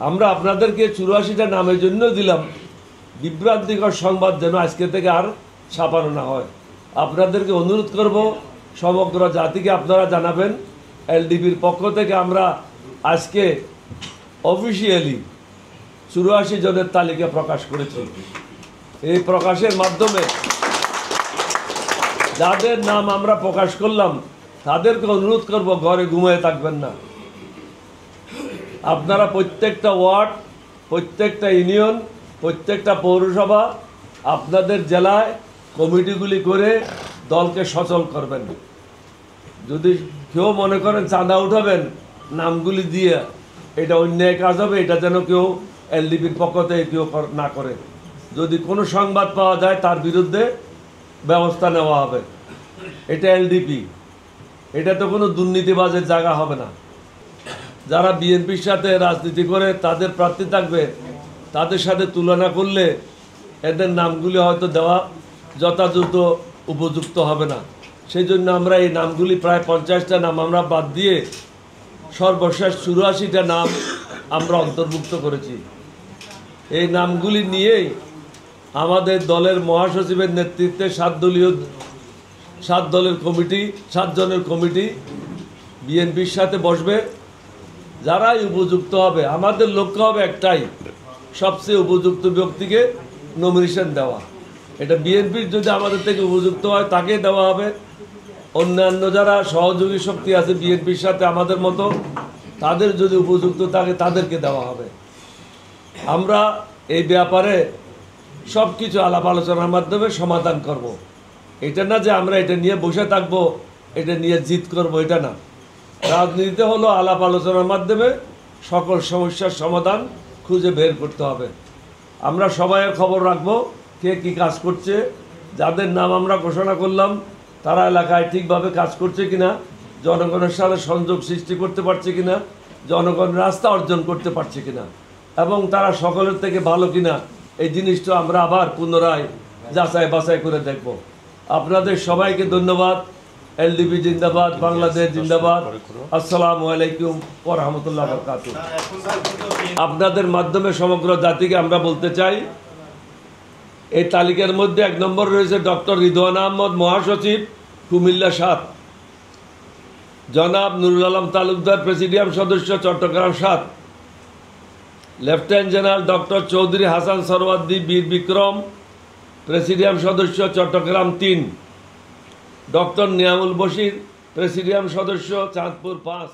আমরা আপনাদেরকে 84টা নামের জন্য দিলাম, বিভ্রান্তিকর সংবাদ যেন আজকে থেকে আর ছাপানো না হয়। আপনাদেরকে অনুরোধ করব, সমগ্র জাতিকে আপনারা জানাবেন, এলডিপির পক্ষ থেকে আমরা আজকে অফিসিয়ালি 84 জনের তালিকা প্রকাশ করেছি। এই প্রকাশের মাধ্যমে যাদের নাম আমরা প্রকাশ করলাম তাদেরকে অনুরোধ করব, ঘরে ঘুমিয়ে থাকবেন না। আপনারা প্রত্যেকটা ওয়ার্ড, প্রত্যেকটা ইউনিয়ন, প্রত্যেকটা পৌরসভা, আপনাদের জেলায় কমিটিগুলি করে দলকে সচল করবেন। যদি কেউ মনে করেন চাঁদা উঠাবেন নামগুলি দিয়ে, এটা অন্যায় কাজ হবে, এটা যেন কেউ এলডিপির পক্ষ থেকে কেউ না করে। যদি কোনো সংবাদ পাওয়া যায় তার বিরুদ্ধে ব্যবস্থা নেওয়া হবে। এটা এলডিপি, এটা তো কোনো দুর্নীতিবাজের জায়গা হবে না। যারা বিএনপির সাথে রাজনীতি করে তাদের প্রার্থী থাকবে, তাদের সাথে তুলনা করলে এদের নামগুলি হয়তো দেওয়া যথাযথ উপযুক্ত হবে না। সেই জন্য আমরা এই নামগুলি প্রায় 50টা নাম আমরা বাদ দিয়ে সর্বশেষ 84টা নাম আমরা অন্তর্ভুক্ত করেছি। এই নামগুলি নিয়েই আমাদের দলের মহাসচিবের নেতৃত্বে 7 জনের কমিটি বিএনপির সাথে বসবে। যারাই উপযুক্ত হবে, আমাদের লক্ষ্য হবে একটাই, সবচেয়ে উপযুক্ত ব্যক্তিকে নমিনেশন দেওয়া। এটা বিএনপির যদি আমাদের থেকে উপযুক্ত হয় তাকে দেওয়া হবে। অন্যান্য যারা সহযোগী শক্তি আছে বিএনপির সাথে আমাদের মতো, তাদের যদি উপযুক্ত থাকে তাদেরকে দেওয়া হবে। আমরা এই ব্যাপারে সব কিছু আলাপ আলোচনার মাধ্যমে সমাধান করব। এটা না যে আমরা এটা নিয়ে বসে থাকবো, এটা নিয়ে জিত করব, এটা না। রাজনীতিতে হলো আলাপ আলোচনার মাধ্যমে সকল সমস্যার সমাধান খুঁজে বের করতে হবে। আমরা সবাইয়ের খবর রাখবো, কে কী কাজ করছে। যাদের নাম আমরা ঘোষণা করলাম তারা এলাকায় ঠিকভাবে কাজ করছে কিনা, জনগণের সাথে সংযোগ সৃষ্টি করতে পারছে কিনা, জনগণ রাস্তা অর্জন করতে পারছে কিনা, এবং তারা সকলের থেকে ভালো কিনা, এই জিনিসটা আমরা আবার পুনরায় যাচাই বাছাই করে দেখব। আপনাদের সবাইকে ধন্যবাদ। এলডিপি জিন্দাবাদ, বাংলাদেশ জিন্দাবাদ। আসসালামু আলাইকুম ওয়া রাহমাতুল্লাহি ওয়া বারাকাতুহু। আপনাদের মাধ্যমে সমগ্র জাতিকে আমরা বলতে চাই, এই তালিকার মধ্যে 1 নম্বর রয়েছে ডক্টর রিদওয়ান আহমদ, মহাসচিব, কুমিল্লা 7। জনাব নুরুল আলম তালুকদার, প্রেসিডিয়াম সদস্য, Chattogram 7। Lieutenant general doctor Chowdhury Hasan Suhrawardy, Bir Bikram, presidium সদস্য, চট্টগ্রাম 3। ডক্টর নিয়ামুল বশির, প্রেসিডিয়াম সদস্য, চাঁদপুর 5।